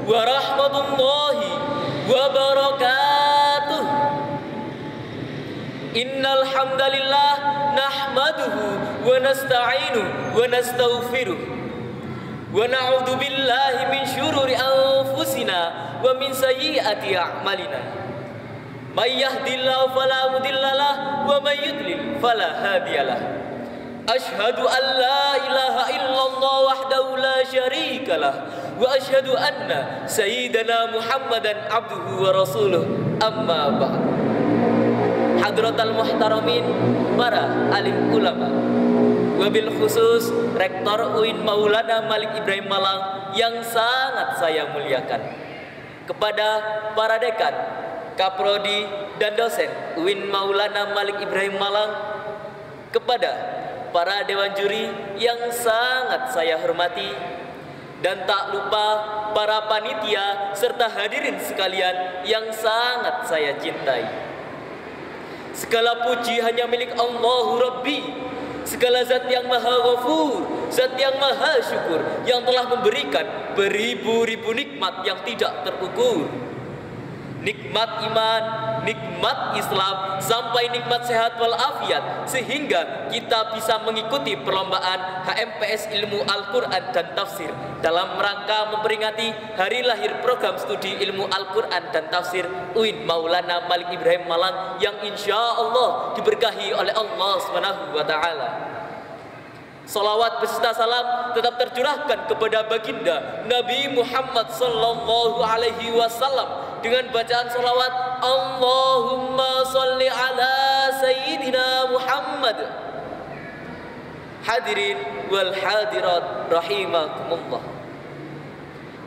warahmatullahi wabarakatuh. Innal hamdalillah nahmaduhu wa nasta'inuhu wa nastaghfiruh wa na'udzu billahi min syururi anfusina wa min sayyiati a'malina. May yahdihillahu fala mudhillalah wa may yudlil fala hadiyalah. Asyhadu an la ilaha illallah wahdahu la syarikalah wa asyhadu anna sayyidana Muhammadan abduhu wa rasuluh. Amma ba'd. Hadratal muhtaramin, para alim ulama, wabil khusus Rektor UIN Maulana Malik Ibrahim Malang yang sangat saya muliakan, kepada para dekan, kaprodi dan dosen UIN Maulana Malik Ibrahim Malang, kepada para dewan juri yang sangat saya hormati, dan tak lupa para panitia serta hadirin sekalian yang sangat saya cintai. Segala puji hanya milik Allahu Rabbi, segala zat yang maha ghafur, zat yang maha syukur, yang telah memberikan beribu-ribu nikmat yang tidak terukur. Nikmat iman, nikmat Islam, sampai nikmat sehat walafiat, sehingga kita bisa mengikuti perlombaan HMPS Ilmu Al-Quran dan Tafsir dalam rangka memperingati hari lahir program studi Ilmu Al-Quran dan Tafsir UIN Maulana Malik Ibrahim Malang yang insya Allah diberkahi oleh Allah SWT. Salawat beserta salam tetap tercurahkan kepada baginda Nabi Muhammad sallallahu alaihi wasallam dengan bacaan salawat Allahumma salli ala sayyidina Muhammad. Hadirin wal hadirat rahimakumullah.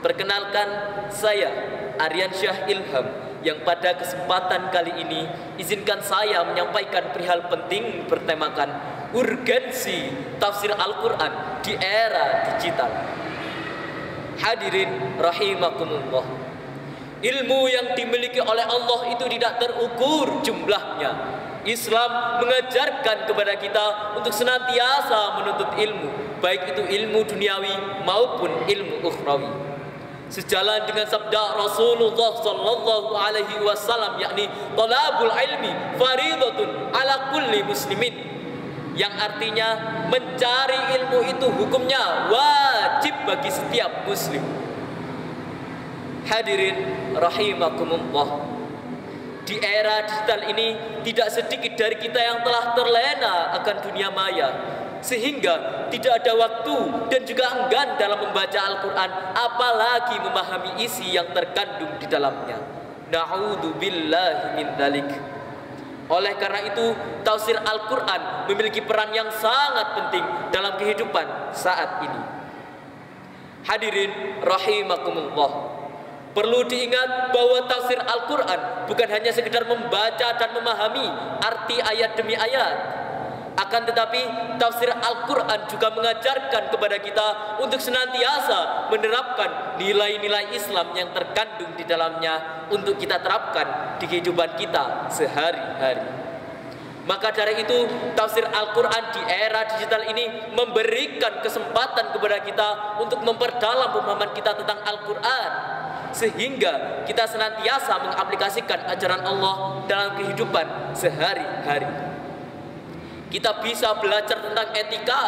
Perkenalkan, saya Aryan Syah Ilham, yang pada kesempatan kali ini izinkan saya menyampaikan perihal penting bertemakan urgensi tafsir Al-Quran di era digital. Hadirin rahimakumullah, ilmu yang dimiliki oleh Allah itu tidak terukur jumlahnya. Islam mengajarkan kepada kita untuk senantiasa menuntut ilmu, baik itu ilmu duniawi maupun ilmu ukhrawi. Sejalan dengan sabda Rasulullah sallallahu alaihi wasallam, yakni talabul ilmi faridatun ala kulli muslimin, yang artinya mencari ilmu itu hukumnya wajib bagi setiap muslim. Hadirin rahimakumullah, di era digital ini tidak sedikit dari kita yang telah terlena akan dunia maya, sehingga tidak ada waktu dan juga enggan dalam membaca Al-Quran, apalagi memahami isi yang terkandung di dalamnya. Na'udzubillahi min dzalik. Oleh karena itu, tafsir Al-Quran memiliki peran yang sangat penting dalam kehidupan saat ini. Hadirin rahimakumullah, perlu diingat bahwa tafsir Al-Quran bukan hanya sekedar membaca dan memahami arti ayat demi ayat. Akan tetapi tafsir Al-Quran juga mengajarkan kepada kita untuk senantiasa menerapkan nilai-nilai Islam yang terkandung di dalamnya untuk kita terapkan di kehidupan kita sehari-hari. Maka dari itu, tafsir Al-Quran di era digital ini memberikan kesempatan kepada kita untuk memperdalam pemahaman kita tentang Al-Quran, sehingga kita senantiasa mengaplikasikan ajaran Allah dalam kehidupan sehari-hari. Kita bisa belajar tentang etika,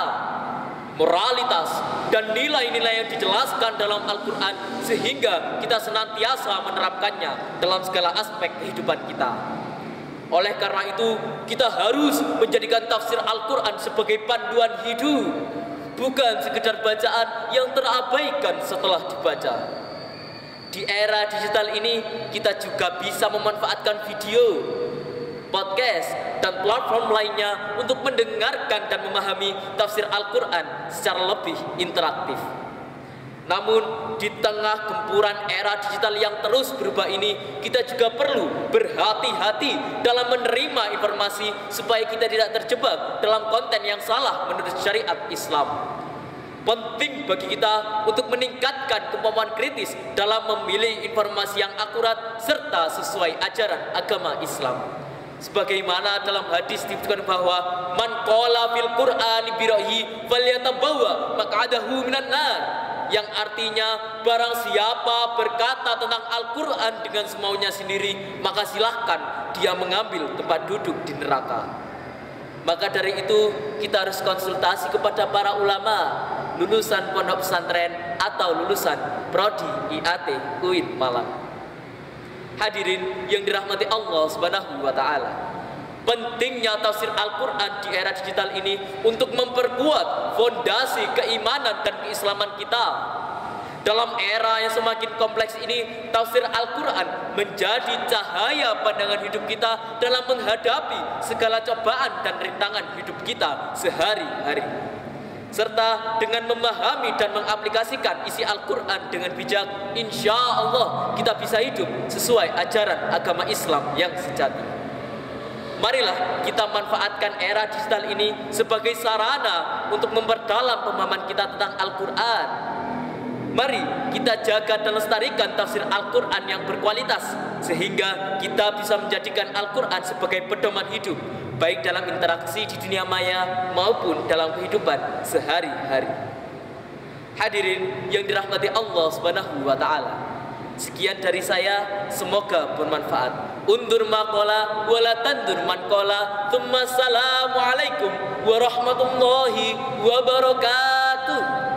moralitas, dan nilai-nilai yang dijelaskan dalam Al-Quran, sehingga kita senantiasa menerapkannya dalam segala aspek kehidupan kita. Oleh karena itu, kita harus menjadikan tafsir Al-Quran sebagai panduan hidup, bukan sekedar bacaan yang terabaikan setelah dibaca. Di era digital ini, kita juga bisa memanfaatkan video, podcast, dan platform lainnya untuk mendengarkan dan memahami tafsir Al-Quran secara lebih interaktif. Namun, di tengah gempuran era digital yang terus berubah ini, kita juga perlu berhati-hati dalam menerima informasi supaya kita tidak terjebak dalam konten yang salah menurut syariat Islam. Penting bagi kita untuk meningkatkan kemampuan kritis dalam memilih informasi yang akurat serta sesuai ajaran agama Islam. Sebagaimana dalam hadis disebutkan bahwa man qala fil Qur'ani bi ra'yi falyatabawwa maq'adahu minan nar. yang artinya barang siapa berkata tentang Al-Quran dengan semaunya sendiri, maka silahkan dia mengambil tempat duduk di neraka. Maka dari itu kita harus konsultasi kepada para ulama, lulusan pondok pesantren atau lulusan prodi IAT UIN Malang. Hadirin yang dirahmati Allah Subhanahu wa taala. Pentingnya tafsir Al-Quran di era digital ini untuk memperkuat fondasi keimanan dan keislaman kita. Dalam era yang semakin kompleks ini, tafsir Al-Quran menjadi cahaya pandangan hidup kita dalam menghadapi segala cobaan dan rintangan hidup kita sehari-hari. Serta dengan memahami dan mengaplikasikan isi Al-Quran dengan bijak, insya Allah kita bisa hidup sesuai ajaran agama Islam yang sejati. Marilah kita manfaatkan era digital ini sebagai sarana untuk memperdalam pemahaman kita tentang Al-Quran. Mari kita jaga dan lestarikan tafsir Al-Quran yang berkualitas, sehingga kita bisa menjadikan Al-Quran sebagai pedoman hidup, baik dalam interaksi di dunia maya maupun dalam kehidupan sehari-hari. Hadirin yang dirahmati Allah Subhanahu wa taala. Sekian dari saya, semoga bermanfaat. Undur maqala wala tandur manqala. Tsumma assalamualaikum warahmatullahi wabarakatuh.